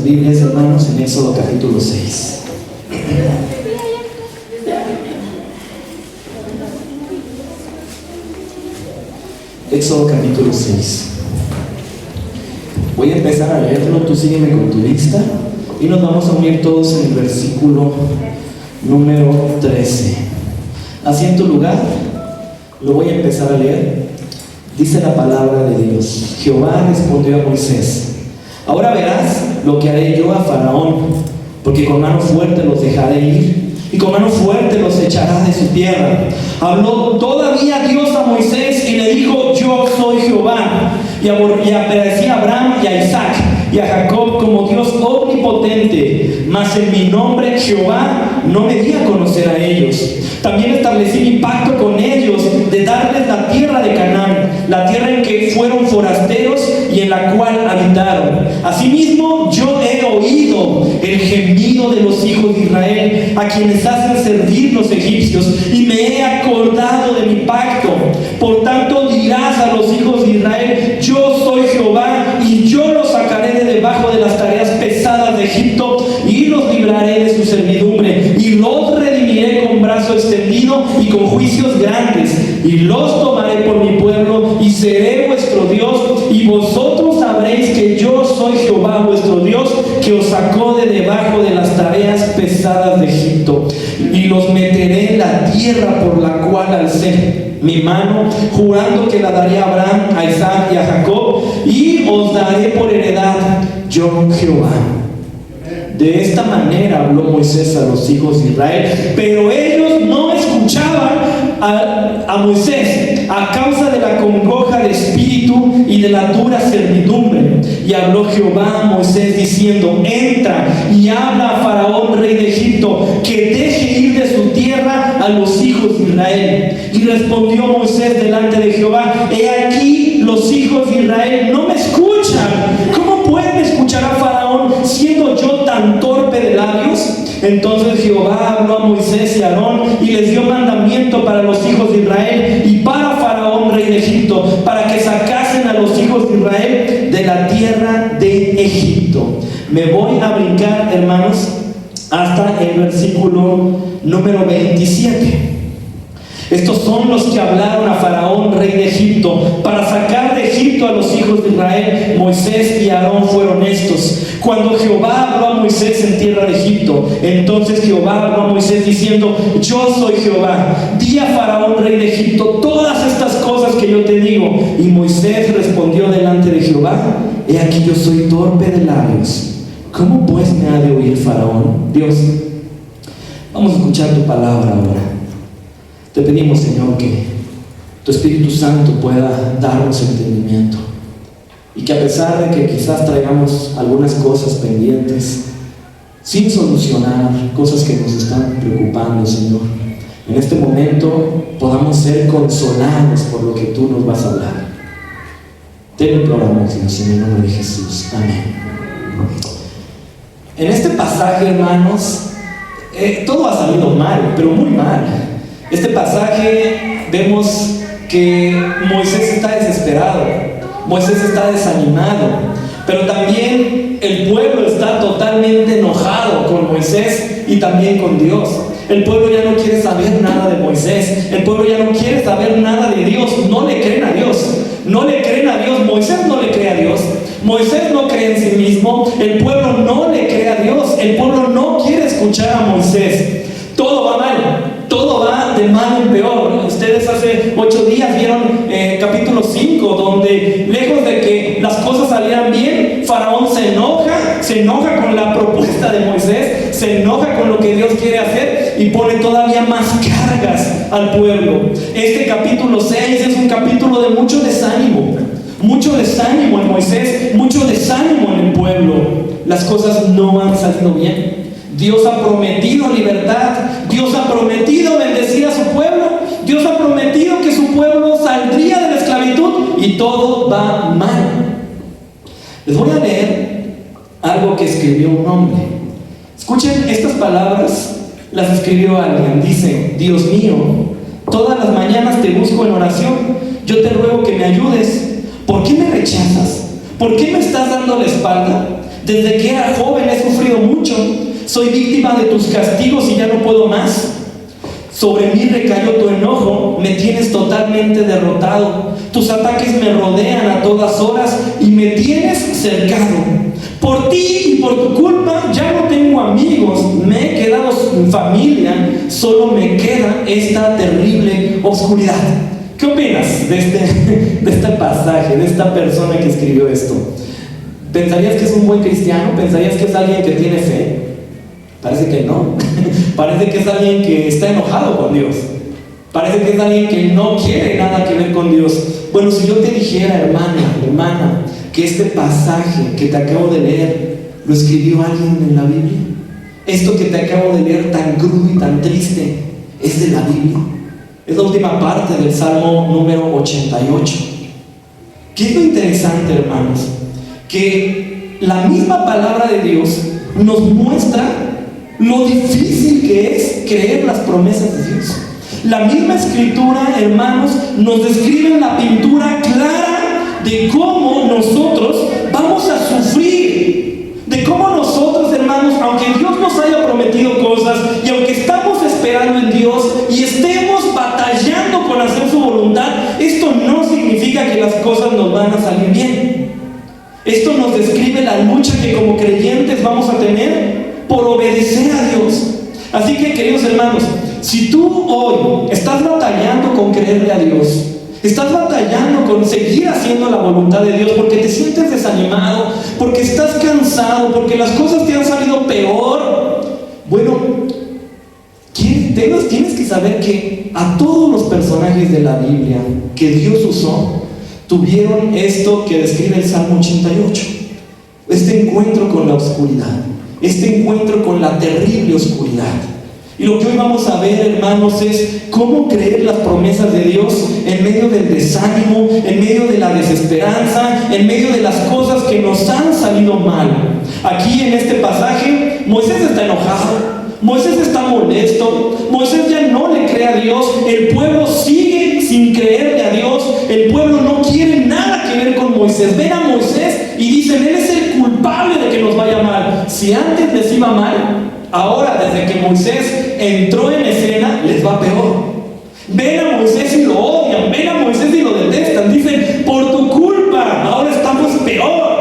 Biblias, hermanos, en Éxodo capítulo 6. Éxodo capítulo 6. Voy a empezar a leerlo, tú sígueme con tu lista y nos vamos a unir todos en el versículo número 13. Así en tu lugar, lo voy a empezar a leer. Dice la palabra de Dios: Jehová respondió a Moisés: ahora verás lo que haré yo a Faraón, porque con mano fuerte los dejaré ir, y con mano fuerte los echará de su tierra. Habló todavía Dios a Moisés y le dijo: yo soy Jehová. Y aparecí a Abraham y a Isaac y a Jacob como Dios omnipotente, mas en mi nombre Jehová no me di a conocer a ellos. También establecí mi pacto con ellos de darles la tierra de Canaán, la tierra en que fueron forasteros y en la cual habitaron. Asimismo yo he oído el gemido de los hijos de Israel, a quienes hacen servir los egipcios, y me he acordado de mi pacto. Por tanto dirás a los hijos de Israel: yo soy Jehová, y yo los sacaré de debajo de las tareas pesadas de Egipto, y los libraré de su servidumbre, y los redimiré con brazo extendido y con juicios grandes, y los tomaré por mi pueblo, y seré vuestro Dios, y vosotros sabréis que yo soy Jehová vuestro Dios, que os sacó de debajo de las tareas pesadas de Egipto. Y los meteré en la tierra por la cual alcé mi mano, jurando que la daré a Abraham, a Isaac y a Jacob, y os daré por heredad, yo Jehová. De esta manera habló Moisés a los hijos de Israel, pero ellos no escuchaban a Moisés a causa de la congoja de espíritu y de la dura servidumbre. Y habló Jehová a Moisés diciendo: entra y habla a Faraón, rey de Egipto, que deje ir de su tierra a los hijos de Israel. Y respondió Moisés delante de Jehová: he aquí los hijos de Israel no me escuchan. ¿Cómo pueden escuchar a Faraón siendo yo tan torpe de labios? Entonces Jehová habló a Moisés y a Aarón y les dio mandamiento para los hijos de Israel y para Faraón, rey de Egipto, para que sacasen a los hijos de Israel de la tierra de Egipto. Me voy a brincar, hermanos, hasta el versículo número 27. Estos son los que hablaron a Faraón, rey de Egipto, para sacar de Egipto a los hijos de Israel. Moisés y Aarón fueron estos. Cuando Jehová habló a Moisés en tierra de Egipto, entonces Jehová habló a Moisés diciendo: yo soy Jehová. Di a Faraón, rey de Egipto, todas estas cosas que yo te digo. Y Moisés respondió delante de Jehová: he aquí yo soy torpe de labios. ¿Cómo pues me ha de oír Faraón? Dios, vamos a escuchar tu palabra ahora. Te pedimos, Señor, que tu Espíritu Santo pueda darnos entendimiento, y que a pesar de que quizás traigamos algunas cosas pendientes, sin solucionar, cosas que nos están preocupando, Señor, en este momento podamos ser consolados por lo que tú nos vas a hablar. Te lo imploramos, Dios, en el nombre de Jesús. Amén. En este pasaje, hermanos, todo ha salido mal, pero muy mal. Este pasaje vemos que Moisés está desesperado, Moisés está desanimado, pero también el pueblo está totalmente enojado con Moisés y también con Dios. El pueblo ya no quiere saber nada de Moisés, el pueblo ya no quiere saber nada de Dios, no le creen a Dios, no le creen a Dios. Moisés no le cree a Dios, Moisés no cree en sí mismo, el pueblo no le cree a Dios, el pueblo no quiere escuchar a Moisés. Todo va mal. Todo va de mal en peor. Ustedes hace 8 días vieron capítulo 5, donde lejos de que las cosas salieran bien, Faraón se enoja con la propuesta de Moisés, se enoja con lo que Dios quiere hacer y pone todavía más cargas al pueblo. Este capítulo 6 es un capítulo de mucho desánimo en Moisés, mucho desánimo en el pueblo. Las cosas no han salido bien. Dios ha prometido libertad, Dios ha prometido bendecir a su pueblo, Dios ha prometido que su pueblo saldría de la esclavitud, y todo va mal. Les voy a leer algo que escribió un hombre. Escuchen estas palabras, las escribió alguien. Dice: Dios mío, todas las mañanas te busco en oración, yo te ruego que me ayudes. ¿Por qué me rechazas? ¿Por qué me estás dando la espalda? Desde que era joven he sufrido mucho. Soy víctima de tus castigos y ya no puedo más. Sobre mí recayó tu enojo, me tienes totalmente derrotado. Tus ataques me rodean a todas horas y me tienes cercado. Por ti y por tu culpa ya no tengo amigos, me he quedado sin familia, solo me queda esta terrible oscuridad. ¿Qué opinas de este pasaje, de esta persona que escribió esto? ¿Pensarías que es un buen cristiano? ¿Pensarías que es alguien que tiene fe? Parece que no. Parece que es alguien que está enojado con Dios. Parece que es alguien que no quiere nada que ver con Dios. Bueno, si yo te dijera, hermana, que este pasaje que te acabo de leer lo escribió alguien en la Biblia, esto que te acabo de leer tan crudo y tan triste es de la Biblia. Es la última parte del Salmo número 88. ¿Qué es lo interesante, hermanos? Que la misma palabra de Dios nos muestra lo difícil que es creer las promesas de Dios. La misma escritura, hermanos, nos describe la pintura clara de cómo nosotros vamos a sufrir, de cómo nosotros, hermanos, aunque Dios nos haya prometido cosas y aunque estamos esperando en Dios y estemos batallando con hacer su voluntad, esto no significa que las cosas nos van a salir bien. Esto nos describe la lucha que como creyentes vamos a tener por obedecer a Dios. Así que, queridos hermanos, si tú hoy estás batallando con creerle a Dios, estás batallando con seguir haciendo la voluntad de Dios porque te sientes desanimado, porque estás cansado, porque las cosas te han salido peor, bueno, tienes que saber que a todos los personajes de la Biblia que Dios usó tuvieron esto que describe el Salmo 88, este encuentro con la oscuridad, este encuentro con la terrible oscuridad. Y lo que hoy vamos a ver, hermanos, es cómo creer las promesas de Dios en medio del desánimo, en medio de la desesperanza, en medio de las cosas que nos han salido mal. Aquí en este pasaje, Moisés está enojado, Moisés está molesto, Moisés ya no le cree a Dios, el pueblo sigue sin creerle a Dios, el pueblo no quiere nada que ver con Moisés. Ven a Moisés y dicen, él es el culpable de que nos vaya mal. Si antes les iba mal, ahora desde que Moisés entró en escena, les va peor. Ven a Moisés y lo odian, ven a Moisés y lo detestan, dicen, por tu culpa, ahora estamos peor.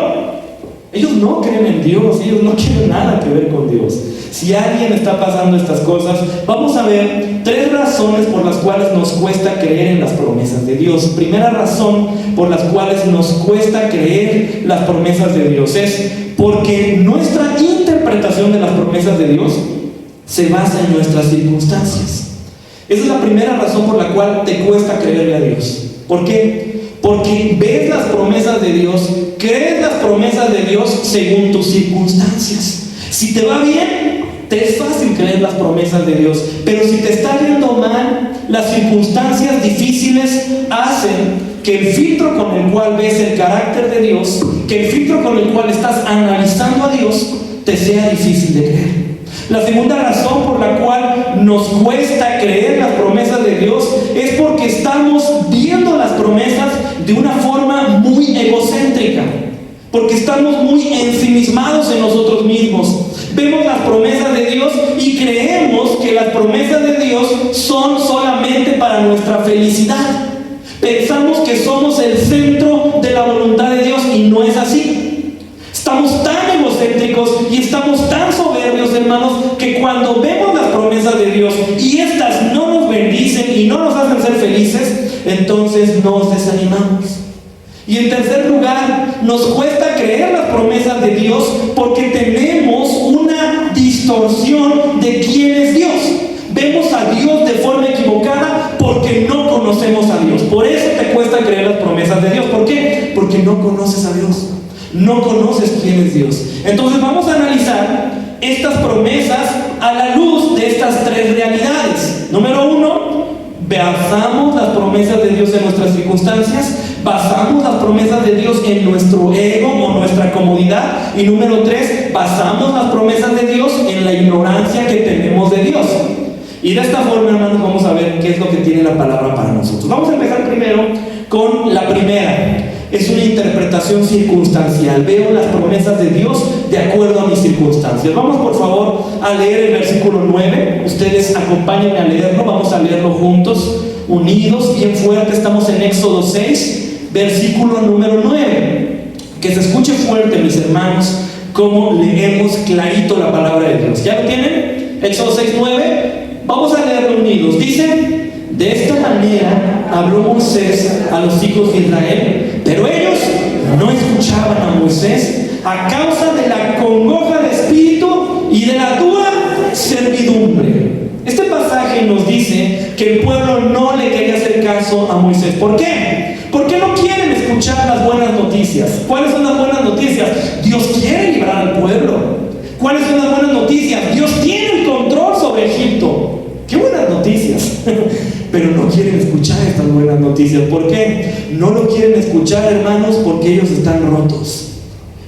Ellos no creen en Dios, ellos no quieren nada que ver con Dios. Si alguien está pasando estas cosas, vamos a ver 3 razones por las cuales nos cuesta creer en las promesas de Dios. Primera razón por las cuales nos cuesta creer las promesas de Dios es porque nuestra interpretación de las promesas de Dios se basa en nuestras circunstancias. Esa es la primera razón por la cual te cuesta creerle a Dios. ¿Por qué? Porque ves las promesas de Dios, crees las promesas de Dios según tus circunstancias. Si te va bien, te es fácil creer las promesas de Dios, pero si te está yendo mal, las circunstancias difíciles hacen que el filtro con el cual ves el carácter de Dios, que el filtro con el cual estás analizando a Dios, te sea difícil de creer. La segunda razón por la cual nos cuesta creer las promesas de Dios es porque estamos viendo las promesas de una forma muy egocéntrica, porque estamos muy ensimismados en nosotros mismos. Vemos las promesas de Dios y creemos que las promesas de Dios son solamente para nuestra felicidad. Pensamos que somos el centro de la voluntad de Dios y no es así. Estamos tan egocéntricos y estamos tan soberbios, hermanos, que cuando vemos las promesas de Dios y estas no nos bendicen y no nos hacen ser felices, entonces nos desanimamos. Y en tercer lugar, nos cuesta creer las promesas de Dios porque tenemos una distorsión de quién es Dios. Vemos a Dios de forma equivocada porque no conocemos a Dios. Por eso te cuesta creer las promesas de Dios. ¿Por qué? Porque no conoces a Dios. No conoces quién es Dios. Entonces vamos a analizar estas promesas a la luz de estas 3 realidades. Número 1, basamos las promesas de Dios en nuestras circunstancias, basamos las promesas de Dios en nuestro ego o nuestra comodidad. Y número 3, basamos las promesas de Dios en la ignorancia que tenemos de Dios. Y de esta forma, hermanos, vamos a ver qué es lo que tiene la palabra para nosotros. Vamos a empezar primero con la primera. es una interpretación circunstancial. Veo las promesas de Dios de acuerdo a mis circunstancias. Vamos por favor a leer el versículo 9. Ustedes acompáñenme a leerlo. Vamos a leerlo juntos, unidos, bien fuerte. Estamos en Éxodo 6, versículo número 9. Que se escuche fuerte, mis hermanos, como leemos clarito la palabra de Dios. ¿Ya lo tienen? Éxodo 6, 9. Vamos a leerlo unidos. Dice: de esta manera habló Moisés a los hijos de Israel, pero ellos no escuchaban a Moisés a causa de la congoja de espíritu y de la dura servidumbre. Este pasaje nos dice que el pueblo no le quería hacer caso a Moisés. ¿Por qué? Porque no quieren escuchar las buenas noticias. ¿Cuáles son las buenas noticias? Dios quiere librar al pueblo. ¿Cuáles son las buenas noticias? Dios tiene el control sobre Egipto. ¡Qué buenas noticias! Pero no quieren escuchar estas buenas noticias. ¿Por qué? No lo quieren escuchar, hermanos, porque ellos están rotos.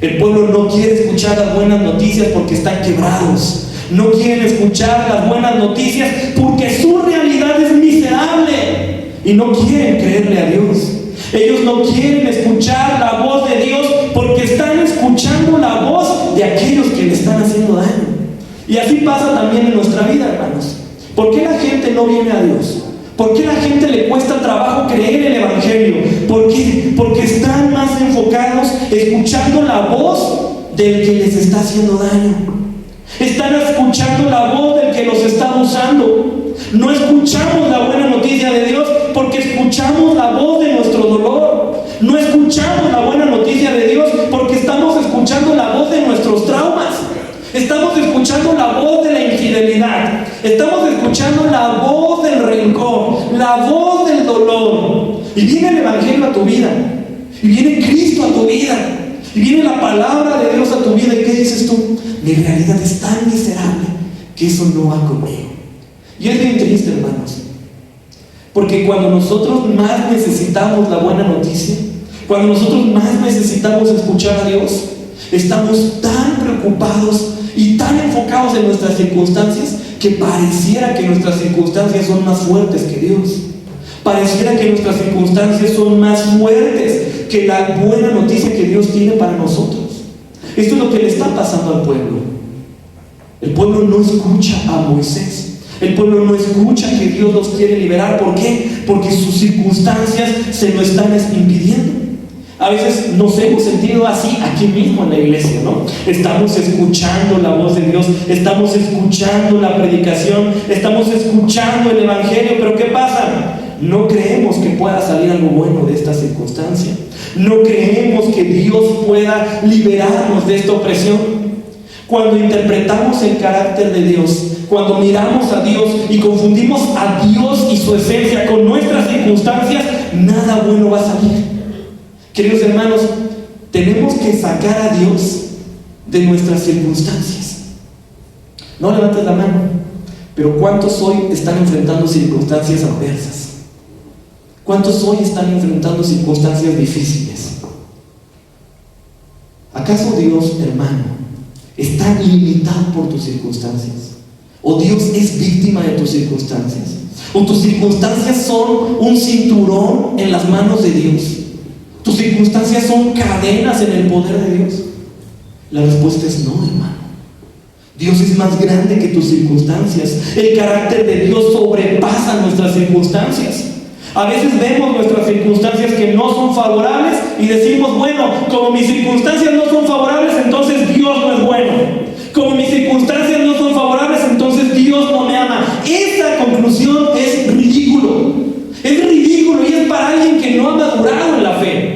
El pueblo no quiere escuchar las buenas noticias porque están quebrados. No quieren escuchar las buenas noticias porque su realidad es miserable y no quieren creerle a Dios. Ellos no quieren escuchar la voz de Dios porque están escuchando la voz de aquellos que le están haciendo daño. Y así pasa también en nuestra vida, hermanos. ¿Por qué la gente no viene a Dios? ¿Por qué la gente le cuesta trabajo creer el Evangelio? ¿Por qué? Porque están más enfocados escuchando la voz del que les está haciendo daño. Están escuchando la voz del que los está abusando. No escuchamos la buena noticia de Dios porque escuchamos la voz de nuestro dolor. No escuchamos la buena noticia de Dios porque estamos escuchando la voz de nuestros traumas. Estamos escuchando la voz de la infidelidad. Estamos escuchando la voz del rencor, la voz del dolor. Y viene el Evangelio a tu vida. Y viene Cristo a tu vida. Y viene la palabra de Dios a tu vida. ¿Y qué dices tú? Mi realidad es tan miserable que eso no va conmigo. Y es bien triste, hermanos. Porque cuando nosotros más necesitamos la buena noticia, cuando nosotros más necesitamos escuchar a Dios, estamos tan preocupados y tan enfocados en nuestras circunstancias que pareciera que nuestras circunstancias son más fuertes que Dios. Pareciera que nuestras circunstancias son más fuertes que la buena noticia que Dios tiene para nosotros. Esto es lo que le está pasando al pueblo. El pueblo no escucha a Moisés. El pueblo no escucha que Dios los quiere liberar. ¿Por qué? Porque sus circunstancias se lo están impidiendo. A veces nos hemos sentido así aquí mismo en la iglesia, ¿no? Estamos escuchando la voz de Dios, estamos escuchando la predicación, estamos escuchando el Evangelio, pero ¿qué pasa? No creemos que pueda salir algo bueno de esta circunstancia. No creemos que Dios pueda liberarnos de esta opresión. Cuando interpretamos el carácter de Dios, cuando miramos a Dios y confundimos a Dios y su esencia con nuestras circunstancias, nada bueno va a salir. Queridos hermanos, tenemos que sacar a Dios de nuestras circunstancias. No levantes la mano, pero ¿cuántos hoy están enfrentando circunstancias adversas? ¿Cuántos hoy están enfrentando circunstancias difíciles? ¿Acaso Dios, hermano, está limitado por tus circunstancias? ¿O Dios es víctima de tus circunstancias? ¿O tus circunstancias son un cinturón en las manos de Dios? ¿Tus circunstancias son cadenas en el poder de Dios? La respuesta es no, hermano. Dios es más grande que tus circunstancias. El carácter de Dios sobrepasa nuestras circunstancias. A veces vemos nuestras circunstancias que no son favorables y decimos, bueno, como mis circunstancias no son favorables, entonces Dios no es bueno. Como mis circunstancias no son favorables, entonces Dios no me ama. Esa conclusión es ridículo. Es ridículo y es para alguien que no ha madurado en la fe.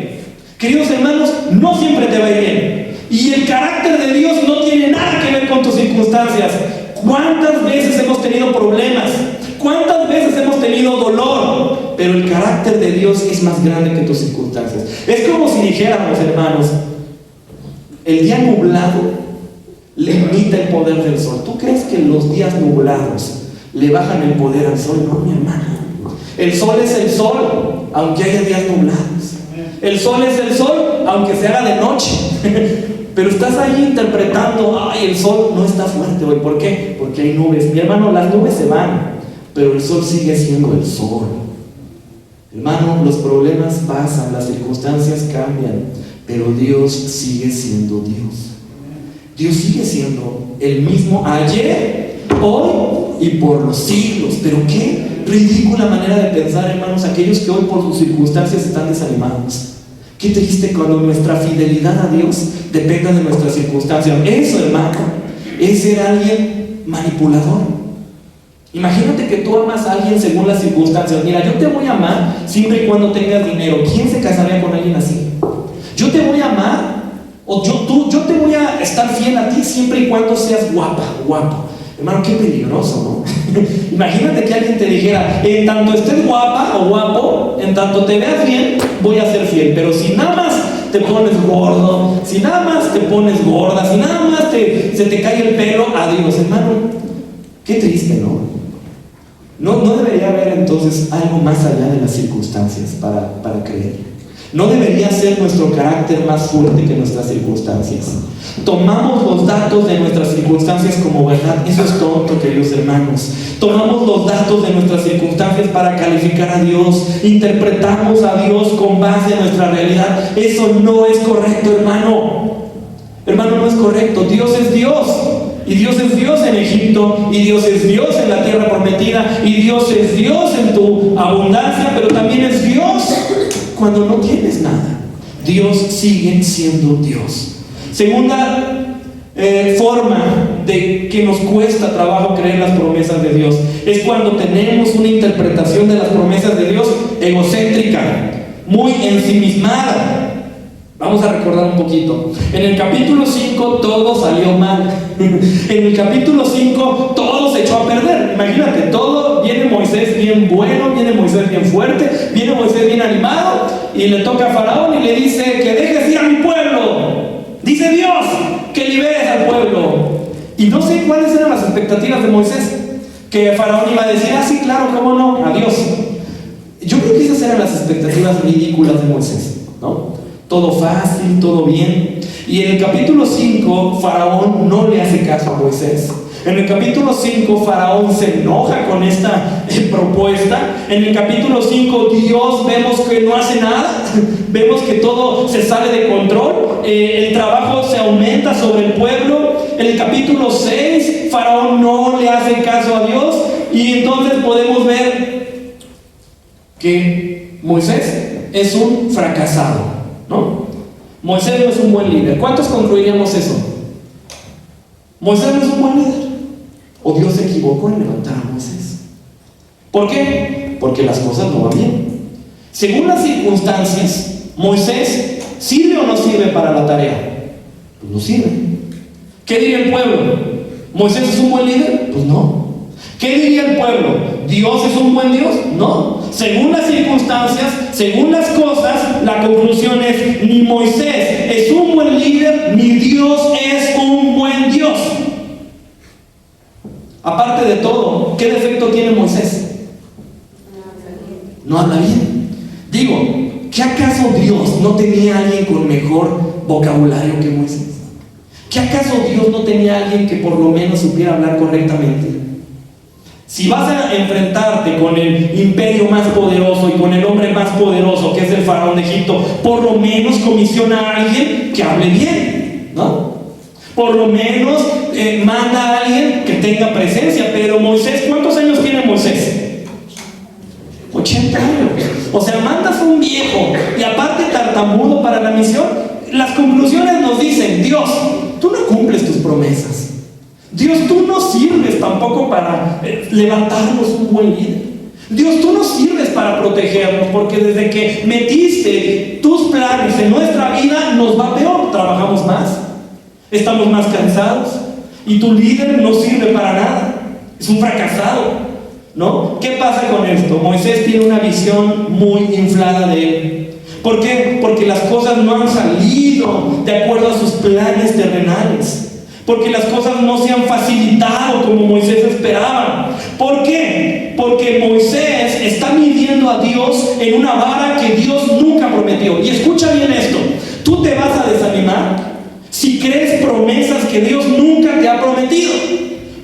Queridos hermanos, no siempre te va a ir bien. Y el carácter de Dios no tiene nada que ver con tus circunstancias. ¿Cuántas veces hemos tenido problemas? ¿Cuántas veces hemos tenido dolor? Pero el carácter de Dios es más grande que tus circunstancias. Es como si dijéramos, hermanos, el día nublado limita el poder del sol. ¿Tú crees que los días nublados le bajan el poder al sol? No, mi hermano. El sol es el sol, aunque haya días nublados. El sol es el sol, aunque se haga de noche. Pero estás ahí interpretando, ay, el sol no está fuerte hoy. ¿Por qué? Porque hay nubes. Mi hermano, las nubes se van, pero el sol sigue siendo el sol. Hermano, los problemas pasan, las circunstancias cambian, pero Dios sigue siendo Dios. Dios sigue siendo el mismo ayer, hoy y por los siglos. Pero qué ridícula manera de pensar, hermanos, aquellos que hoy por sus circunstancias están desanimados. Qué triste cuando nuestra fidelidad a Dios dependa de nuestras circunstancias. Eso, hermano, es ser alguien manipulador. Imagínate que tú amas a alguien según las circunstancias. Mira, yo te voy a amar siempre y cuando tengas dinero. ¿Quién se casaría con alguien así? Yo te voy a amar, o yo te voy a estar fiel a ti siempre y cuando seas guapa, guapo. Hermano, qué peligroso, ¿no? Imagínate que alguien te dijera, en tanto estés guapa o guapo, en tanto te veas bien, voy a ser fiel. Pero si nada más te pones gordo, si nada más te pones gorda, si nada más se te cae el pelo, adiós. Hermano, qué triste, ¿no? No debería haber entonces algo más allá de las circunstancias para creer. No debería ser nuestro carácter más fuerte que nuestras circunstancias. Tomamos los datos de nuestras circunstancias como verdad. Eso es tonto, queridos hermanos. Tomamos los datos de nuestras circunstancias para calificar a Dios. Interpretamos a Dios con base en nuestra realidad. Eso no es correcto, hermano. Hermano, no es correcto. Dios es Dios. Y Dios es Dios en Egipto, y Dios es Dios en la tierra prometida, y Dios es Dios en tu abundancia, pero también es Dios cuando no tienes nada. Dios sigue siendo Dios. Segunda forma de que nos cuesta trabajo creer las promesas de Dios es cuando tenemos una interpretación de las promesas de Dios egocéntrica, muy ensimismada. Vamos a recordar un poquito. En el capítulo 5 todo salió mal. En el capítulo 5 todo se echó a perder. Imagínate, todo, viene Moisés bien bueno, viene Moisés bien fuerte, viene Moisés bien animado, y le toca a Faraón y le dice que dejes ir a mi pueblo. Dice Dios que liberes al pueblo. Y no sé cuáles eran las expectativas de Moisés. Que Faraón iba a decir, ah, sí, claro, cómo no, adiós. Yo creo que esas eran las expectativas ridículas de Moisés, ¿no? Todo fácil, todo bien. Y en el capítulo 5, Faraón no le hace caso a Moisés. En el capítulo 5, Faraón se enoja con esta propuesta. En el capítulo 5, Dios vemos que no hace nada. Vemos que todo se sale de control. El trabajo se aumenta sobre el pueblo. En el capítulo 6, Faraón no le hace caso a Dios. Y entonces podemos ver que Moisés es un fracasado, ¿no? Moisés no es un buen líder. ¿Cuántos concluiríamos eso? Moisés no es un buen líder. ¿O Dios se equivocó en levantar a Moisés? ¿Por qué? Porque las cosas no van bien. Según las circunstancias, ¿Moisés sirve o no sirve para la tarea? Pues no sirve. ¿Qué diría el pueblo? ¿Moisés es un buen líder? Pues no. ¿Qué diría el pueblo? ¿Dios es un buen Dios? No. Según las circunstancias, según las cosas, la conclusión es: ni Moisés es un buen líder, ni Dios es un buen Dios. Aparte de todo, ¿qué defecto tiene Moisés? No habla bien. Digo, ¿qué acaso Dios no tenía a alguien con mejor vocabulario que Moisés? ¿Qué acaso Dios no tenía a alguien que por lo menos supiera hablar correctamente? Si vas a enfrentarte con el imperio más poderoso y con el hombre más poderoso, que es el faraón de Egipto, por lo menos comisiona a alguien que hable bien, ¿no? Por lo menos manda a alguien que tenga presencia. Pero Moisés, ¿cuántos años tiene Moisés? 80 años. O sea, mandas a un viejo y aparte tartamudo para la misión. Las conclusiones nos dicen: Dios, tú no cumples tus promesas. Dios, tú no sirves tampoco para levantarnos un buen líder. Dios, tú no sirves para protegernos, porque desde que metiste tus planes en nuestra vida nos va peor. Trabajamos más, estamos más cansados, y tu líder no sirve para nada. Es un fracasado, ¿no? ¿Qué pasa con esto? Moisés tiene una visión muy inflada de él. ¿Por qué? Porque las cosas no han salido de acuerdo a sus planes terrenales. Porque las cosas no se han facilitado como Moisés esperaba. ¿Por qué? Porque Moisés está midiendo a Dios en una vara que Dios nunca prometió. Y escucha bien esto: tú te vas a desanimar si crees promesas que Dios nunca te ha prometido.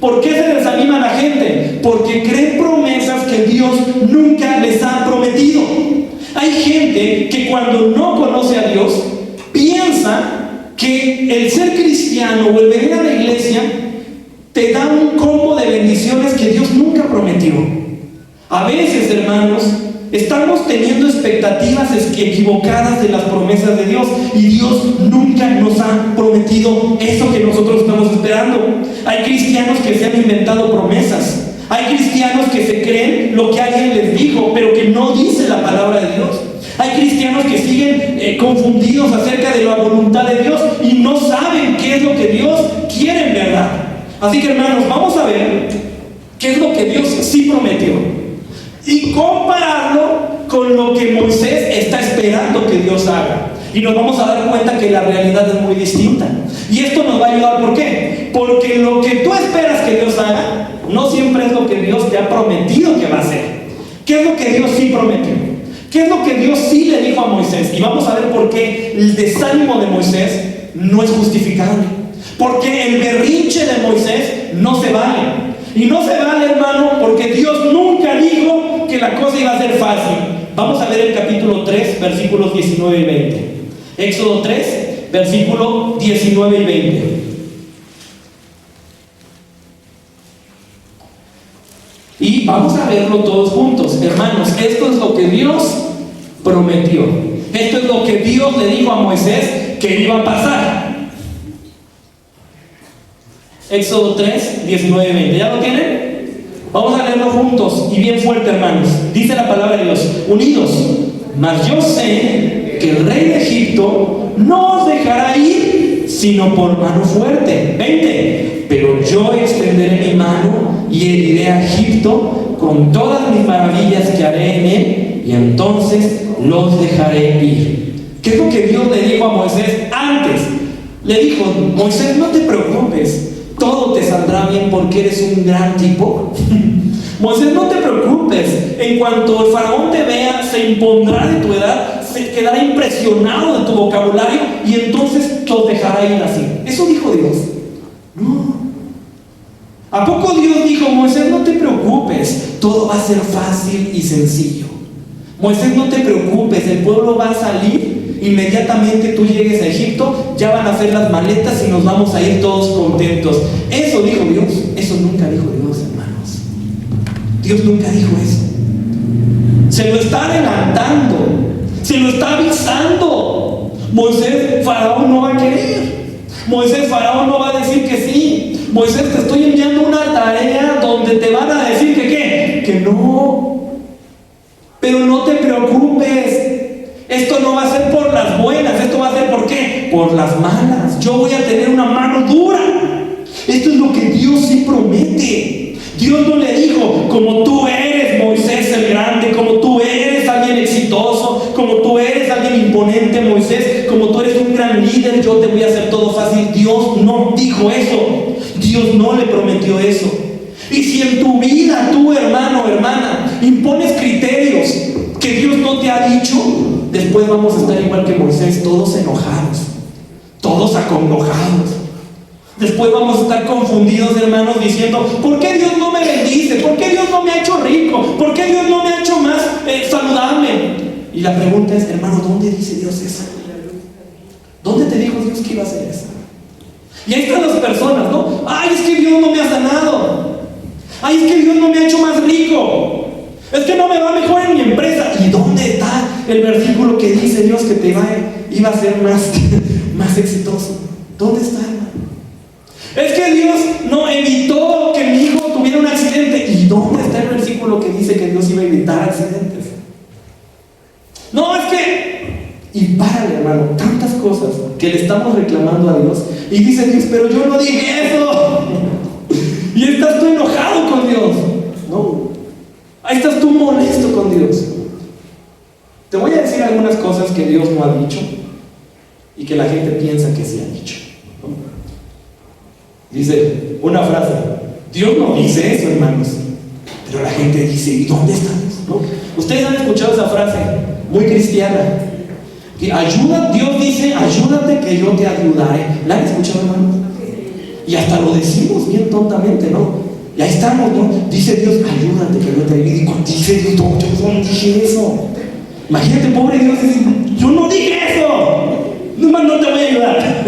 ¿Por qué se desanima la gente? Porque creen promesas que Dios nunca les ha prometido. cuando no conoce a Dios, piensa que el ser cristiano o el venir a la iglesia te da un combo de bendiciones que Dios nunca prometió. A veces, hermanos, estamos teniendo expectativas equivocadas de las promesas de Dios, y Dios nunca nos ha prometido eso que nosotros estamos esperando. Hay cristianos que se han inventado promesas. Hay cristianos que se creen lo que alguien les dijo, pero que no dice la palabra de Dios. Hay cristianos que siguen confundidos acerca de la voluntad de Dios y no saben qué es lo que Dios quiere en verdad. Así que, hermanos, vamos a ver qué es lo que Dios sí prometió y compararlo con lo que Moisés está esperando que Dios haga. Y nos vamos a dar cuenta que la realidad es muy distinta. Y esto nos va a ayudar. ¿Por qué? Porque lo que tú esperas que Dios haga no siempre es lo que Dios te ha prometido que va a hacer. ¿Qué es lo que Dios sí prometió? ¿Qué es lo que Dios sí le dijo a Moisés? Y vamos a ver por qué el desánimo de Moisés no es justificable. Porque el berrinche de Moisés no se vale. Y no se vale, hermano, porque Dios nunca dijo que la cosa iba a ser fácil. Vamos a ver el capítulo 3, versículos 19 y 20. Éxodo 3, versículos 19 y 20. Y vamos a verlo todos juntos. Hermanos, esto es lo que Dios prometió. Esto es lo que Dios le dijo a Moisés que iba a pasar. Éxodo 3, 19 y 20. ¿Ya lo tienen? Vamos a leerlo juntos y bien fuerte, hermanos. Dice la palabra de Dios: unidos, mas yo sé que el rey de Egipto no os dejará ir sino por mano fuerte. 20. Pero yo extenderé mi mano y heriré a Egipto con todas mis maravillas que haré en él, y entonces los dejaré ir. ¿Qué es lo que Dios le dijo a Moisés antes? Le dijo: Moisés, no te preocupes, todo te saldrá bien porque eres un gran tipo. Moisés, no te preocupes, en cuanto el faraón te vea, se impondrá de tu edad, se quedará impresionado de tu vocabulario y entonces los dejará ir así. Eso dijo Dios. No. ¿A poco Dios dijo: Moisés, no te preocupes, todo va a ser fácil y sencillo? Moisés, no te preocupes, el pueblo va a salir, inmediatamente tú llegues a Egipto, ya van a hacer las maletas y nos vamos a ir todos contentos. Eso dijo Dios. Eso nunca dijo Dios, hermanos. Dios nunca dijo eso. Se lo está adelantando, se lo está avisando. Moisés, faraón no va a querer. Moisés, faraón no va a decir que sí. Moisés, te estoy enviando una tarea donde te van a decir que ¿qué? Que no. Pero no te preocupes. Esto no va a ser por las buenas. Esto va a ser ¿por qué? Por las malas. Yo voy a tener una mano dura. Esto es lo que Dios sí promete. Dios no le dijo: como tú eres Moisés el grande, como tú eres alguien exitoso, como tú eres alguien imponente, Moisés, como tú eres un gran líder, yo te voy a hacer todo fácil. Dios no dijo eso. Dios no le prometió eso. Y si en tu vida, tú, hermano o hermana, impones criterios que Dios no te ha dicho, después vamos a estar igual que Moisés, todos enojados, todos acongojados. Después vamos a estar confundidos, hermanos, diciendo: ¿por qué Dios no me bendice? ¿Por qué Dios no me ha hecho rico? ¿Por qué Dios no me ha hecho más saludable? Y la pregunta es: hermano, ¿dónde dice Dios eso? ¿Dónde te dijo Dios que iba a hacer eso? Y ahí están las personas, ¿no? Ay, es que Dios no me ha sanado. Ay, es que Dios no me ha hecho más rico. Es que no me va mejor en mi empresa. ¿Y dónde está el versículo que dice Dios que te iba a hacer más exitoso? ¿Dónde está, hermano? Es que Dios no evitó que mi hijo tuviera un accidente. ¿Y dónde está el versículo que dice que Dios iba a evitar accidentes? No, es que... Y párale, hermano, tantas cosas que le estamos reclamando a Dios. Y dice Dios: pero yo no dije eso. Y estás tú enojado con Dios. No. Ahí estás tú molesto con Dios. Te voy a decir algunas cosas que Dios no ha dicho y que la gente piensa que sí ha dicho, ¿no? Dice una frase: Dios no dice eso, hermanos. Pero la gente dice: ¿y dónde está Dios? ¿No? Ustedes han escuchado esa frase muy cristiana, que ayuda, Dios dice: ayúdate que yo te ayudaré. ¿La han escuchado, hermanos? Y hasta lo decimos bien tontamente, ¿no? Y ahí estamos, ¿no? Dice Dios: ayúdate que yo te ayude. Y cuando dice Dios: no, yo no dije eso. Imagínate, pobre Dios, dice, yo no dije eso. Nomás no te voy a ayudar.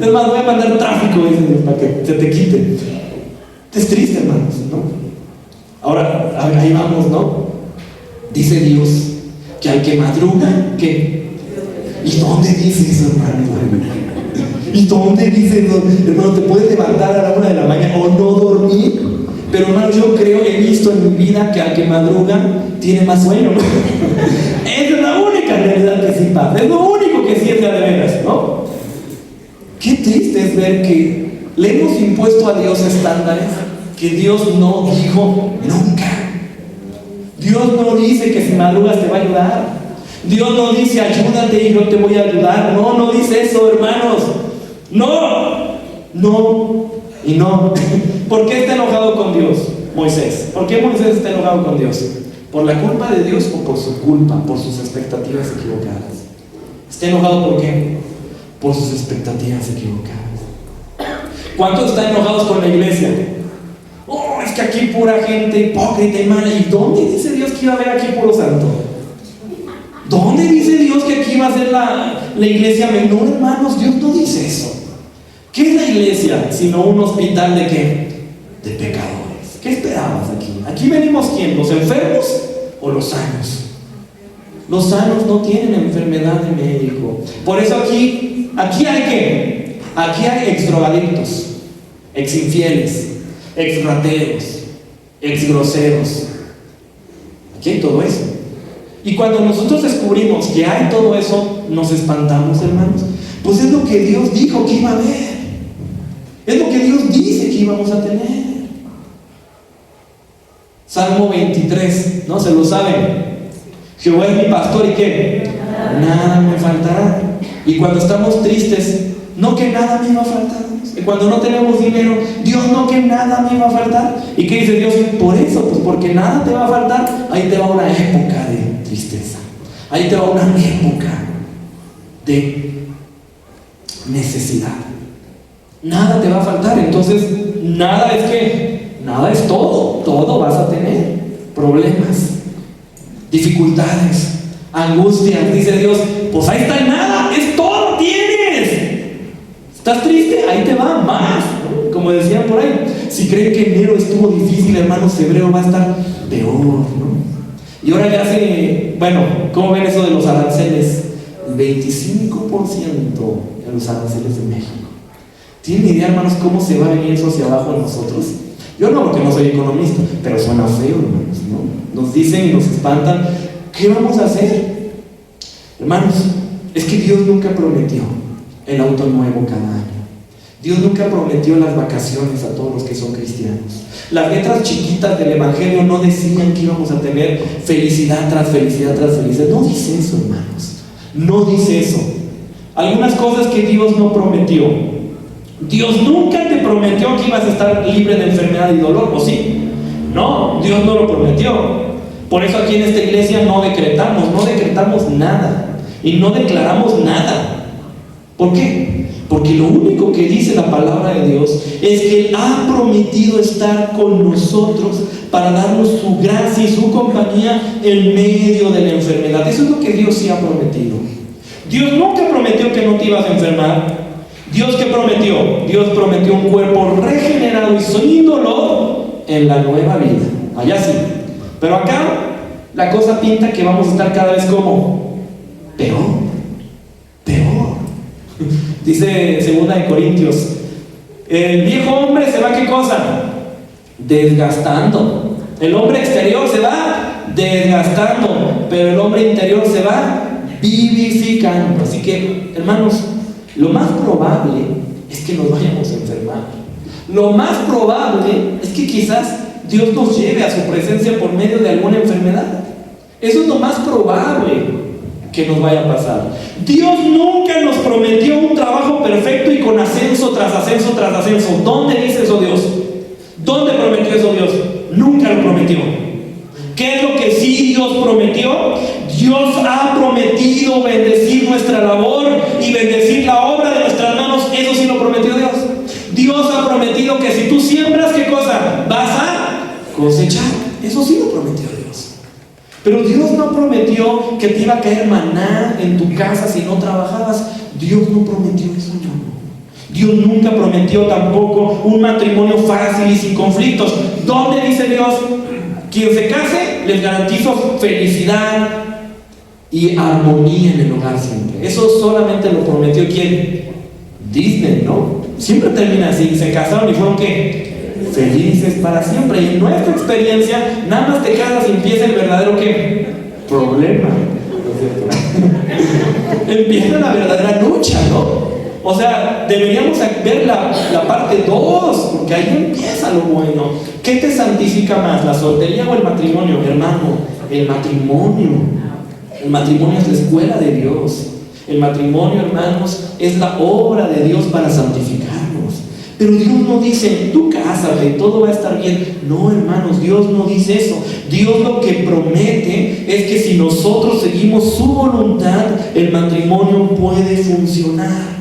Es más, voy a mandar tráfico, dice Dios, para que se te quite. Es triste, hermanos, ¿no? Ahora, ahí vamos, ¿no? Dice Dios que al que madruga, ¿qué? ¿Y dónde dice eso, hermano? ¿Y dónde dice eso? Hermano, te puedes levantar a la 1 de la mañana o no dormir. Pero, hermano, yo creo, he visto en mi vida que al que madruga tiene más sueño, ¿no? Esa es la única realidad que sí pasa. Es lo único que sí es de veras, ¿no? Qué triste es ver que le hemos impuesto a Dios estándares que Dios no dijo nunca. Dios no dice que si madrugas te va a ayudar. Dios no dice ayúdate y yo te voy a ayudar. No, no dice eso, hermanos. No, no y no. ¿Por qué está enojado con Dios Moisés? ¿Por qué Moisés está enojado con Dios? ¿Por la culpa de Dios o por su culpa, por sus expectativas equivocadas? ¿Está enojado por qué? Por sus expectativas equivocadas. ¿Cuántos están enojados con la iglesia? Oh, es que aquí pura gente hipócrita y mala. ¿Y dónde dice Dios que iba a haber aquí puro santo? ¿Dónde dice Dios que aquí va a ser la iglesia menor, hermanos? Dios no dice eso. ¿Qué es la iglesia sino un hospital de qué? De pecadores. ¿Qué esperabas aquí? ¿Aquí venimos quién? ¿Los enfermos o los sanos? Los sanos no tienen enfermedad de médico. Por eso aquí hay ¿qué? Aquí hay exdrogadictos, exinfieles, exrateros, exgroseros. Aquí hay todo eso. Y cuando nosotros descubrimos que hay todo eso, nos espantamos, hermanos. Pues es lo que Dios dijo que iba a haber. Es lo que Dios dice que íbamos a tener. Salmo 23, ¿no? Se lo saben. Jehová es mi pastor y ¿qué? Nada me faltará. Y cuando estamos tristes, no que nada me iba a faltar. Y cuando no tenemos dinero, Dios no que nada me iba a faltar. ¿Y qué dice Dios? Por eso, pues porque nada te va a faltar, ahí te va una época de tristeza. Ahí te va una época de necesidad. Nada te va a faltar. Entonces, nada es que, nada es todo. Todo vas a tener problemas, dificultades, angustias. Dice Dios, pues ahí está el nada, es todo tienes. ¿Estás triste? Ahí te va más, ¿no? Como decían por ahí, si creen que enero estuvo difícil, hermanos, febrero va a estar peor, ¿no? Y ahora ya bueno, ¿cómo ven eso de los aranceles? El 25% de los aranceles de México. ¿Tienen idea, hermanos, cómo se va a venir eso hacia abajo en nosotros? Yo no, porque no soy economista, pero suena feo, hermanos, ¿no? Nos dicen y nos espantan. ¿Qué vamos a hacer? Hermanos, es que Dios nunca prometió el auto nuevo cada año. Dios nunca prometió las vacaciones a todos los que son cristianos. Las letras chiquitas del Evangelio no decían que íbamos a tener felicidad tras felicidad tras felicidad. No dice eso, hermanos. No dice eso. Algunas cosas que Dios no prometió. Dios nunca te prometió que ibas a estar libre de enfermedad y dolor, ¿o sí? No, Dios no lo prometió. Por eso aquí en esta iglesia no decretamos nada. Y no declaramos nada. ¿Por qué? Porque lo único que dice la palabra de Dios es que Él ha prometido estar con nosotros para darnos su gracia y su compañía en medio de la enfermedad. Eso es lo que Dios sí ha prometido. Dios nunca prometió que no te ibas a enfermar. ¿Dios qué prometió? Dios prometió un cuerpo regenerado y sin dolor en la nueva vida. Allá sí. Pero acá la cosa pinta que vamos a estar cada vez como peor. Dice 2 de Corintios, el viejo hombre se va, ¿qué cosa? Desgastando. El hombre exterior se va desgastando, pero el hombre interior se va vivificando. Así que, hermanos, lo más probable es que nos vayamos a enfermar. Lo más probable es que quizás Dios nos lleve a su presencia por medio de alguna enfermedad. Eso es lo más probable que nos vaya a pasar. Dios nunca nos prometió un trabajo perfecto y con ascenso tras ascenso tras ascenso. ¿Dónde dice eso Dios? ¿Dónde prometió eso Dios? Nunca lo prometió. ¿Qué es lo que sí Dios prometió? Dios ha prometido bendecir nuestra labor y bendecir la obra de nuestras manos. Eso sí lo prometió Dios. Dios ha prometido que si tú siembras, ¿qué cosa? Vas a cosechar. Eso sí lo prometió Dios. Pero Dios no prometió que te iba a caer maná en tu casa si no trabajabas. Dios no prometió eso, hermano. Dios nunca prometió tampoco un matrimonio fácil y sin conflictos. ¿Dónde dice Dios? Quien se case, les garantizo felicidad y armonía en el hogar siempre. Eso solamente lo prometió ¿quién? Disney, ¿no? Siempre termina así. Se casaron y fueron ¿qué? Felices para siempre. Y en nuestra experiencia, nada más te casas y empieza el verdadero ¿qué? Problema. Empieza la verdadera lucha, ¿no? O sea, deberíamos ver la parte 2, porque ahí empieza lo bueno. ¿Qué te santifica más, la soltería o el matrimonio? Hermano, el matrimonio. El matrimonio es la escuela de Dios. El matrimonio, hermanos, es la obra de Dios para santificarnos. Pero Dios no dice, tú cásate, todo va a estar bien. No, hermanos, Dios no dice eso. Dios lo que promete es que si nosotros seguimos su voluntad, el matrimonio puede funcionar.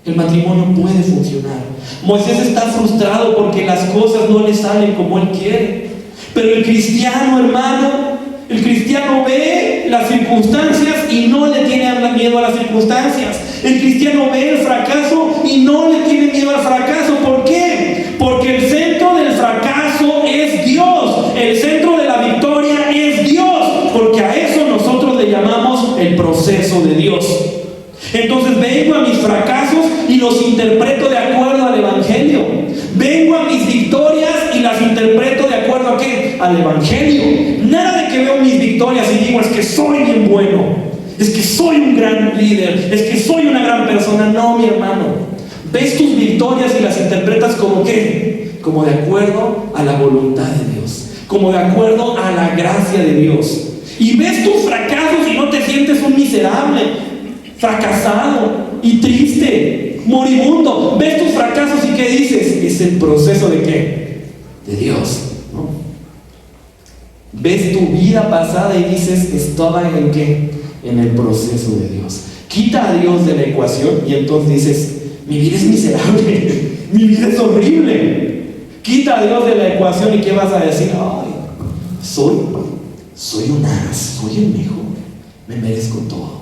El matrimonio puede funcionar. Moisés está frustrado porque las cosas no le salen como él quiere. Pero el cristiano, hermano, el cristiano ve las circunstancias y no le tiene miedo a las circunstancias. El cristiano ve el fracaso y no le tiene miedo al fracaso. ¿Por qué? Porque el centro del fracaso es Dios. El centro de la victoria es Dios. Porque a eso nosotros le llamamos el proceso de Dios. Entonces vengo a mis fracasos y los interpreto de acuerdo al Evangelio. Vengo a mis victorias y las interpreto de acuerdo a ¿qué? Al Evangelio. Nada de que veo mis victorias y digo, es que soy bien bueno, es que soy un gran líder, es que soy una gran persona. No, mi hermano. Ves tus victorias y las interpretas como ¿qué? Como de acuerdo a la voluntad de Dios, como de acuerdo a la gracia de Dios. Y ves tus fracasos y no te sientes un miserable, fracasado y triste, moribundo. Ves tus fracasos y ¿qué dices? Es el proceso de ¿qué? De Dios, ¿no? Ves tu vida pasada y dices, estaba en ¿qué? En el proceso de Dios. Quita a Dios de la ecuación y entonces dices, mi vida es miserable, mi vida es horrible. Quita a Dios de la ecuación y ¿qué vas a decir? Ay, soy un as, soy el mejor, me merezco todo.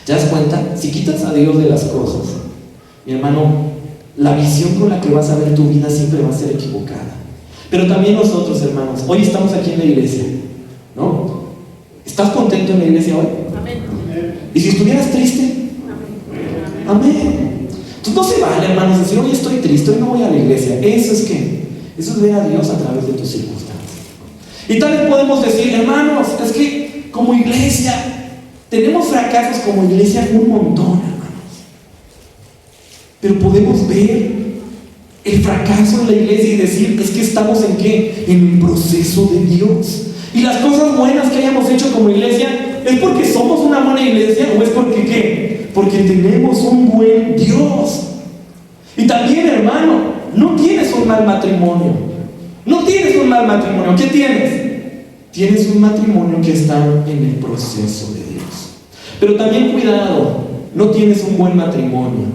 ¿Te das cuenta? Si quitas a Dios de las cosas, mi hermano, la visión con la que vas a ver tu vida siempre va a ser equivocada. Pero también nosotros, hermanos, hoy estamos aquí en la iglesia, ¿no? ¿Estás contento en la iglesia hoy? Amén. ¿Y si estuvieras triste? Amén. Entonces no se vale, hermanos, decir, hoy estoy triste, hoy no voy a la iglesia. ¿Eso es qué? Eso es ver a Dios a través de tus circunstancias. Y tal vez podemos decir, hermanos, es que como iglesia tenemos fracasos como iglesia un montón, hermanos. Pero podemos ver el fracaso en la iglesia y decir, es que estamos ¿en qué? En el proceso de Dios. Y las cosas buenas que hayamos hecho como iglesia, ¿es porque somos una buena iglesia o es porque qué? Porque tenemos un buen Dios. Y también, hermano, no tienes un mal matrimonio. No tienes un mal matrimonio. ¿Qué tienes? Tienes un matrimonio que está en el proceso de Dios. Pero también cuidado, no tienes un buen matrimonio.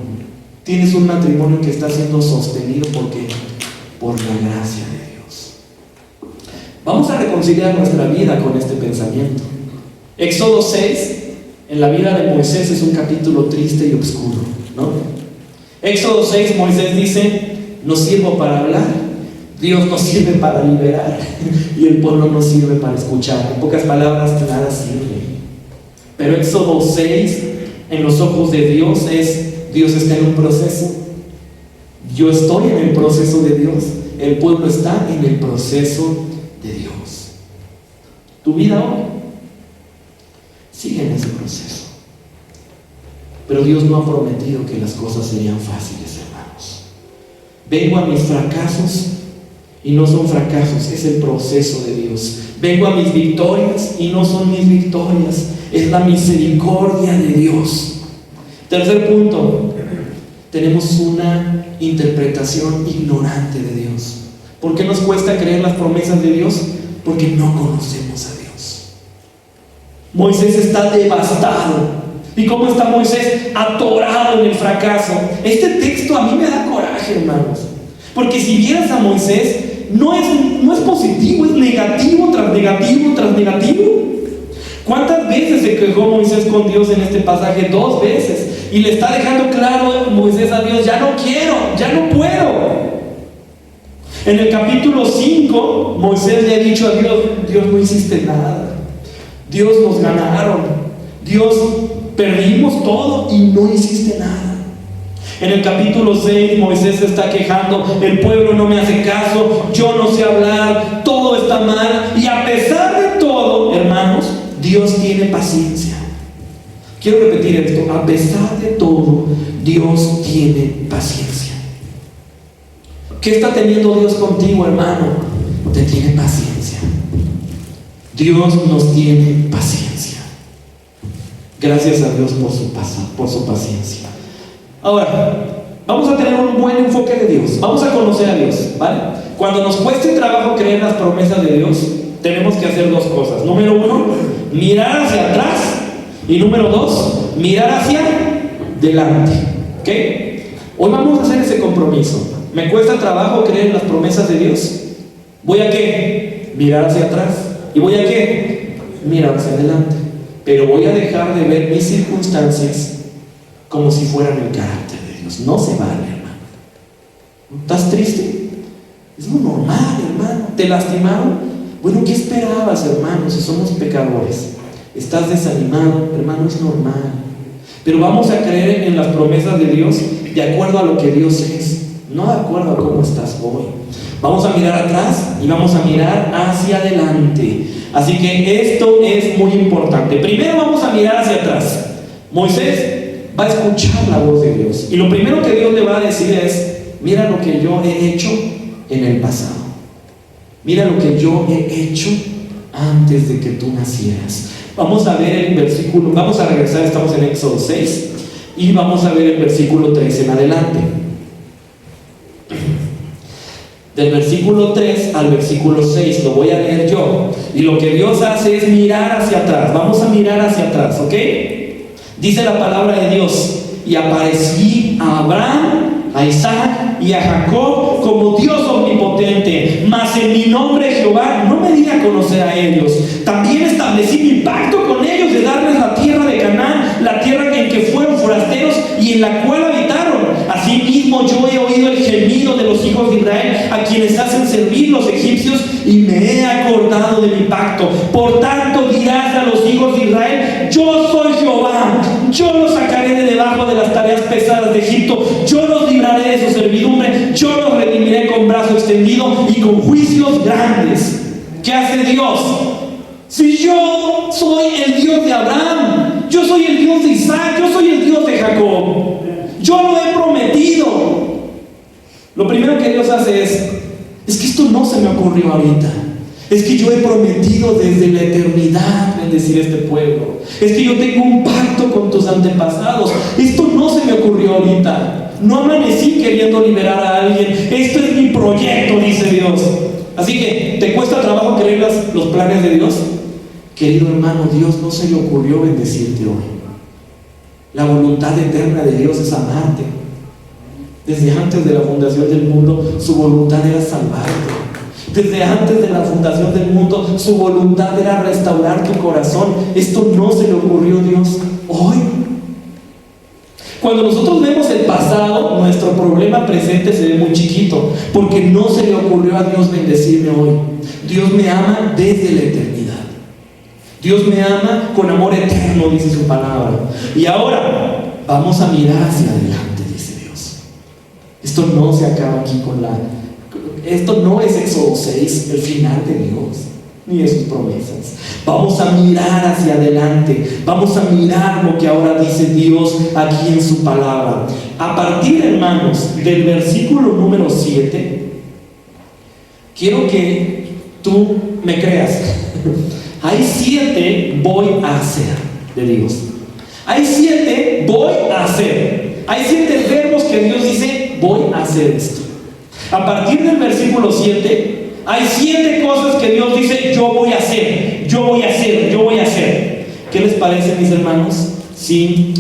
Tienes un matrimonio que está siendo sostenido por la gracia de Dios. Vamos a reconciliar nuestra vida con este pensamiento. Éxodo 6, en la vida de Moisés, es un capítulo triste y oscuro, ¿no? Éxodo 6, Moisés dice, no sirvo para hablar, Dios no sirve para liberar y el pueblo no sirve para escuchar. En pocas palabras, nada sirve. Pero Éxodo 6, en los ojos de Dios, Dios está en un proceso. Yo estoy en el proceso de Dios. El pueblo está en el proceso de Dios. Tu vida hoy sigue en ese proceso. Pero Dios no ha prometido que las cosas serían fáciles, hermanos. Vengo a mis fracasos y no son fracasos, es el proceso de Dios. Vengo a mis victorias y no son mis victorias, es la misericordia de Dios. Tercer punto, tenemos una interpretación ignorante de Dios. ¿Por qué nos cuesta creer las promesas de Dios? Porque no conocemos a Dios. Moisés está devastado. ¿Y cómo está Moisés? Atorado en el fracaso. Este texto a mí me da coraje, hermanos. Porque si vieras a Moisés, no es positivo, es negativo tras negativo tras negativo. ¿Cuántas veces se quejó Moisés con Dios en este pasaje? 2 veces. Y le está dejando claro Moisés a Dios: ya no quiero, ya no puedo. En el capítulo 5, Moisés le ha dicho a Dios: Dios, no hiciste nada. Dios, nos ganaron. Dios, perdimos todo y no hiciste nada. En el capítulo 6, Moisés se está quejando: el pueblo no me hace caso, yo no sé hablar, todo está mal. Y a pesar de todo, hermanos, Dios tiene paciencia. Quiero repetir esto: a pesar de todo, Dios tiene paciencia. ¿Qué está teniendo Dios contigo, hermano? Te tiene paciencia. Dios nos tiene paciencia. Gracias a Dios por su paciencia. Ahora, vamos a tener un buen enfoque de Dios. Vamos a conocer a Dios, ¿vale? Cuando nos cueste trabajo creer las promesas de Dios, tenemos que hacer 2 cosas. Número 1, mirar hacia atrás. Y número 2, mirar hacia delante. ¿Ok? Hoy vamos a hacer ese compromiso. ¿Me cuesta trabajo creer en las promesas de Dios? ¿Voy a qué? Mirar hacia atrás. ¿Y voy a qué? Mirar hacia adelante. Pero voy a dejar de ver mis circunstancias como si fueran el carácter de Dios. No se vale, hermano. ¿Estás triste? Es lo normal, hermano. ¿Te lastimaron? Bueno, ¿qué esperabas, hermano? Si somos pecadores. ¿Estás desanimado? Hermano, es normal. Pero vamos a creer en las promesas de Dios de acuerdo a lo que Dios es, no de acuerdo a cómo estás hoy. Vamos a mirar atrás y vamos a mirar hacia adelante. Así que esto es muy importante. Primero vamos a mirar hacia atrás. Moisés va a escuchar la voz de Dios. Y lo primero que Dios le va a decir es: mira lo que yo he hecho en el pasado. Mira lo que yo he hecho antes de que tú nacieras. Vamos a ver el versículo, vamos a regresar, estamos en Éxodo 6, y vamos a ver el versículo 3 en adelante. Del versículo 3 al versículo 6, lo voy a leer yo. Y lo que Dios hace es mirar hacia atrás. Vamos a mirar hacia atrás, ¿ok? Dice la palabra de Dios: y aparecí a Abraham, a Isaac y a Jacob como Dios omnipotente, mas en mi nombre Jehová no me di a conocer a ellos. También establecí mi pacto con ellos de darles la tierra de Canaán, la tierra en que fueron forasteros y en la cual habitaron. Asimismo yo he oído el gemido de los hijos de Israel, a quienes hacen servir los egipcios, y me he acordado de mi pacto. Por tanto dirás a los hijos de Israel: yo soy Jehová, yo los sacaré de debajo de las tareas pesadas de Egipto, yo los libraré de su servidumbre, yo los redimiré con brazo extendido y con juicios grandes. ¿Qué hace Dios? Si yo soy el Dios de Abraham, yo soy el Dios de Isaac, yo soy el Dios de Jacob, yo lo he prometido. Lo primero que Dios hace es que esto no se me ocurrió ahorita. Es que yo he prometido desde la eternidad bendecir este pueblo. Es que yo tengo un pacto con tus antepasados. Esto no se me ocurrió ahorita. No amanecí queriendo liberar a alguien. Esto es mi proyecto, dice Dios. Así que, ¿te cuesta trabajo creer los planes de Dios? Querido hermano, Dios no se le ocurrió bendecirte hoy. La voluntad eterna de Dios es amarte. Desde antes de la fundación del mundo, su voluntad era salvarte. Desde antes de la fundación del mundo, su voluntad era restaurar tu corazón. Esto no se le ocurrió a Dios hoy. Cuando nosotros vemos el pasado, nuestro problema presente se ve muy chiquito, porque no se le ocurrió a Dios bendecirme hoy. Dios me ama desde la eternidad. Dios me ama con amor eterno, dice su palabra. Y ahora vamos a mirar hacia adelante, dice Dios. Esto no se acaba aquí esto no es Éxodo 6, el final de Dios, ni de sus promesas. Vamos a mirar hacia adelante. Vamos a mirar lo que ahora dice Dios aquí en su palabra. A partir, hermanos, del versículo número 7, quiero que tú me creas. Hay 7 voy a hacer de Dios. Hay 7 voy a hacer. Hay 7 verbos que Dios dice: voy a hacer esto. A partir del versículo 7, hay 7 cosas que Dios dice: yo voy a hacer, yo voy a hacer, yo voy a hacer. ¿Qué les parece, mis hermanos? Si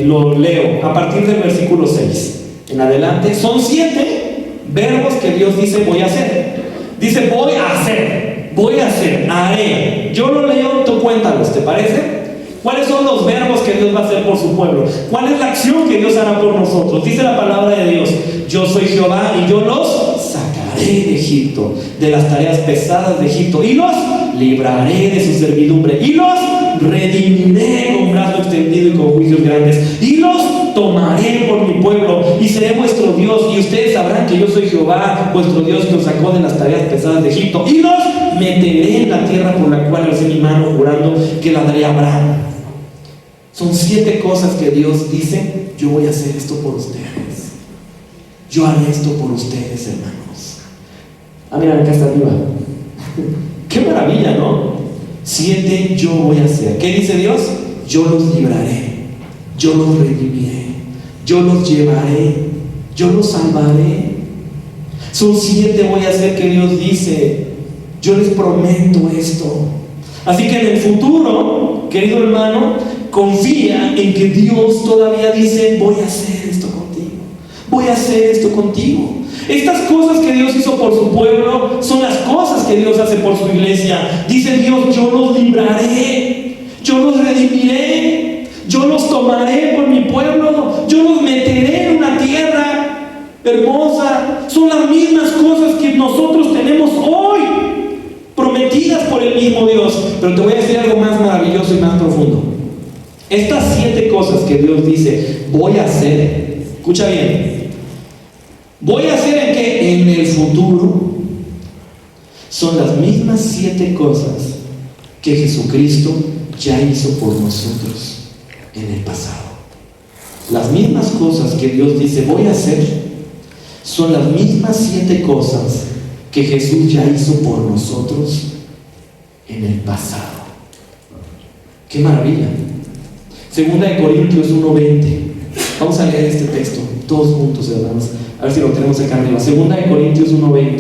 lo leo a partir del versículo 6 en adelante. Son 7 verbos que Dios dice: voy a hacer. Dice, voy a hacer, haré. Yo lo leo, tú cuéntalos, ¿te parece? ¿Cuáles son los verbos que Dios va a hacer por su pueblo? ¿Cuál es la acción que Dios hará por nosotros? Dice la palabra de Dios, yo soy Jehová y yo los sacaré de Egipto, de las tareas pesadas de Egipto, y los libraré de su servidumbre, y los redimiré con brazo extendido y con juicios grandes, y los tomaré por mi pueblo, y seré vuestro Dios, y ustedes sabrán que yo soy Jehová, vuestro Dios, que os sacó de las tareas pesadas de Egipto, y los meteré en la tierra por la cual alcé mi mano, jurando que la daré a Abraham. Son 7 cosas que Dios dice, yo voy a hacer esto por ustedes. Yo haré esto por ustedes, hermanos. Ah, mira, acá está arriba. Qué maravilla, ¿no? 7 yo voy a hacer. ¿Qué dice Dios? Yo los libraré, yo los redimiré, yo los llevaré, yo los salvaré. Son 7 voy a hacer que Dios dice, yo les prometo esto. Así que en el futuro, querido hermano, confía en que Dios todavía dice, voy a hacer esto contigo, voy a hacer esto contigo. Estas cosas que Dios hizo por su pueblo son las cosas que Dios hace por su iglesia. Dice Dios, yo los libraré, yo los redimiré, yo los tomaré por mi pueblo, yo los meteré en una tierra hermosa. Son las mismas cosas que nosotros tenemos hoy, prometidas por el mismo Dios. Pero te voy a decir algo más maravilloso y más profundo. Estas 7 cosas que Dios dice, voy a hacer, escucha bien, voy a hacer en que en el futuro son las mismas 7 cosas que Jesucristo ya hizo por nosotros en el pasado. Las mismas cosas que Dios dice, voy a hacer, son las mismas 7 cosas que Jesús ya hizo por nosotros en el pasado. ¡Qué maravilla! Segunda de Corintios 1:20. Vamos a leer este texto todos juntos, hermanos. A ver si lo tenemos acá arriba. Segunda de Corintios 1:20.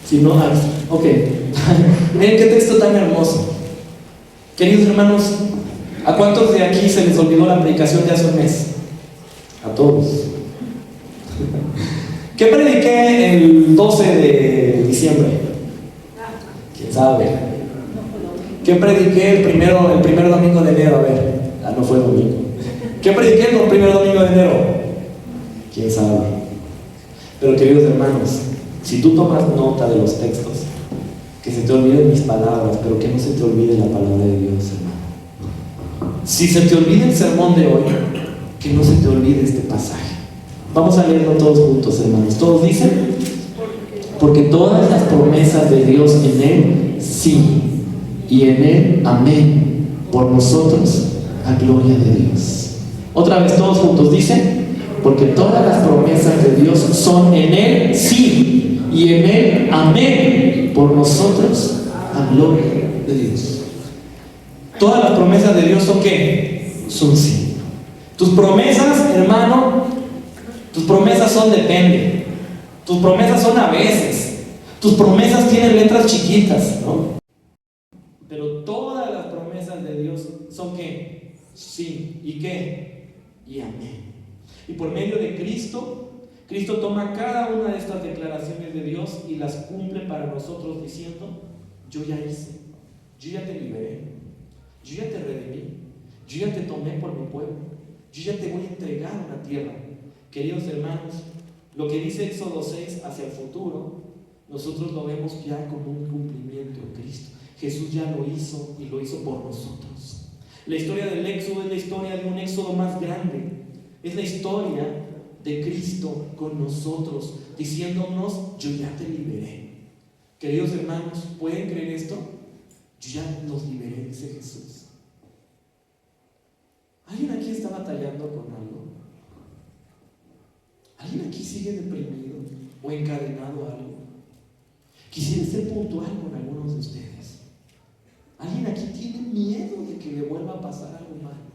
Si no, ok. Miren qué texto tan hermoso. Queridos hermanos, ¿a cuántos de aquí se les olvidó la predicación de hace un mes? A todos. ¿Qué prediqué el 12 de diciembre? ¿Quién sabe? ¿Qué prediqué el primer domingo de enero? A ver, no fue domingo. ¿Qué prediqué el primer domingo de enero? ¿Quién sabe? Pero queridos hermanos, si tú tomas nota de los textos, que se te olviden mis palabras, pero que no se te olvide la palabra de Dios, hermano. Si se te olvida el sermón de hoy, que no se te olvide este pasaje. Vamos a leerlo todos juntos, hermanos. Todos dicen, porque todas las promesas de Dios en Él, sí, y en Él, amén, por nosotros, a gloria de Dios. Otra vez, todos juntos dicen, porque todas las promesas de Dios son en Él, sí, y en Él, amén, por nosotros, a gloria de Dios. Todas las promesas de Dios son ¿qué? Son sí. Tus promesas, hermano, tus promesas son depende. Tus promesas son a veces. Tus promesas tienen letras chiquitas, ¿no? Pero todas las promesas de Dios son ¿qué? Sí. ¿Y qué? Y amén. Y por medio de Cristo, Cristo toma cada una de estas declaraciones de Dios y las cumple para nosotros diciendo, yo ya hice, yo ya te liberé, yo ya te redimí, yo ya te tomé por mi pueblo, yo ya te voy a entregar una tierra. Queridos hermanos, lo que dice Éxodo 6 hacia el futuro, nosotros lo vemos ya como un cumplimiento en Cristo. Jesús ya lo hizo y lo hizo por nosotros. La historia del Éxodo es la historia de un Éxodo más grande. Es la historia de Cristo con nosotros, diciéndonos, yo ya te liberé. Queridos hermanos, ¿pueden creer esto? Yo ya los liberé, dice Jesús. ¿Alguien aquí está batallando con algo? ¿Alguien aquí sigue deprimido o encadenado a algo? Quisiera ser puntual con algunos de ustedes. ¿Alguien aquí tiene miedo de que le vuelva a pasar algo malo?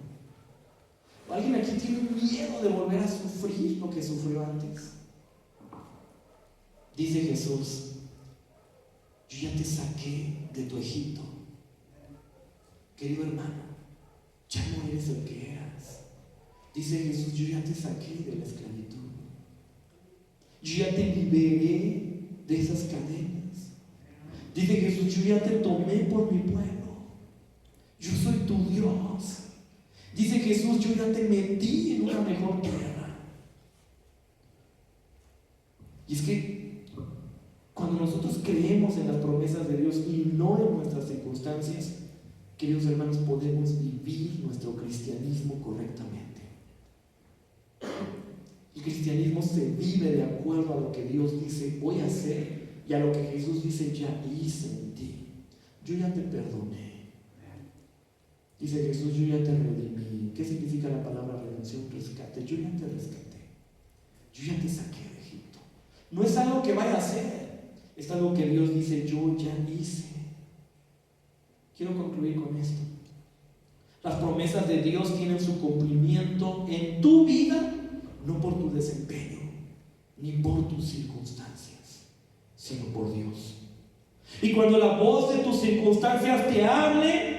¿Alguien aquí tiene miedo de volver a sufrir lo que sufrió antes? Dice Jesús, yo ya te saqué de tu Egipto. Querido hermano, ya no eres el que eras. Dice Jesús, yo ya te saqué de la esclavitud. Yo ya te liberé de esas cadenas. Dice Jesús, yo ya te tomé por mi pueblo. Yo soy tu Dios. Dice Jesús, yo ya te metí en una mejor tierra. Y es que cuando nosotros creemos en las promesas de Dios y no en nuestras circunstancias, queridos hermanos, podemos vivir nuestro cristianismo correctamente. El cristianismo se vive de acuerdo a lo que Dios dice voy a hacer y a lo que Jesús dice ya hice en ti. Yo ya te perdoné. Dice Jesús, yo ya te redimí. ¿Qué significa la palabra redención? Rescate. Yo ya te rescaté. Yo ya te saqué de Egipto. No es algo que vaya a hacer, es algo que Dios dice yo ya hice. Quiero concluir con esto. Las promesas de Dios tienen su cumplimiento en tu vida, no por tu desempeño, ni por tus circunstancias, sino por Dios. Y cuando la voz de tus circunstancias te hable,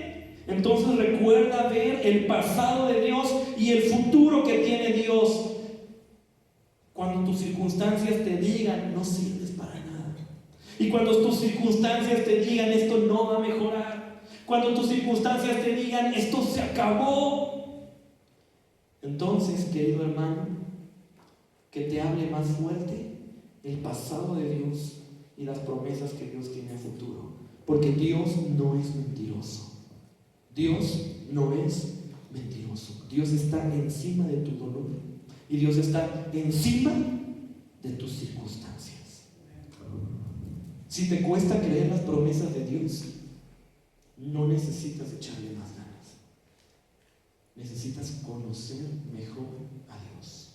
entonces recuerda ver el pasado de Dios y el futuro que tiene Dios. Cuando tus circunstancias te digan no sirves para nada, y cuando tus circunstancias te digan esto no va a mejorar, cuando tus circunstancias te digan esto se acabó, entonces, querido hermano, que te hable más fuerte el pasado de Dios y las promesas que Dios tiene a futuro, porque Dios no es mentiroso. Dios no es mentiroso. Dios está encima de tu dolor y Dios está encima de tus circunstancias. Si te cuesta creer las promesas de Dios, no necesitas echarle más ganas. Necesitas conocer mejor a Dios.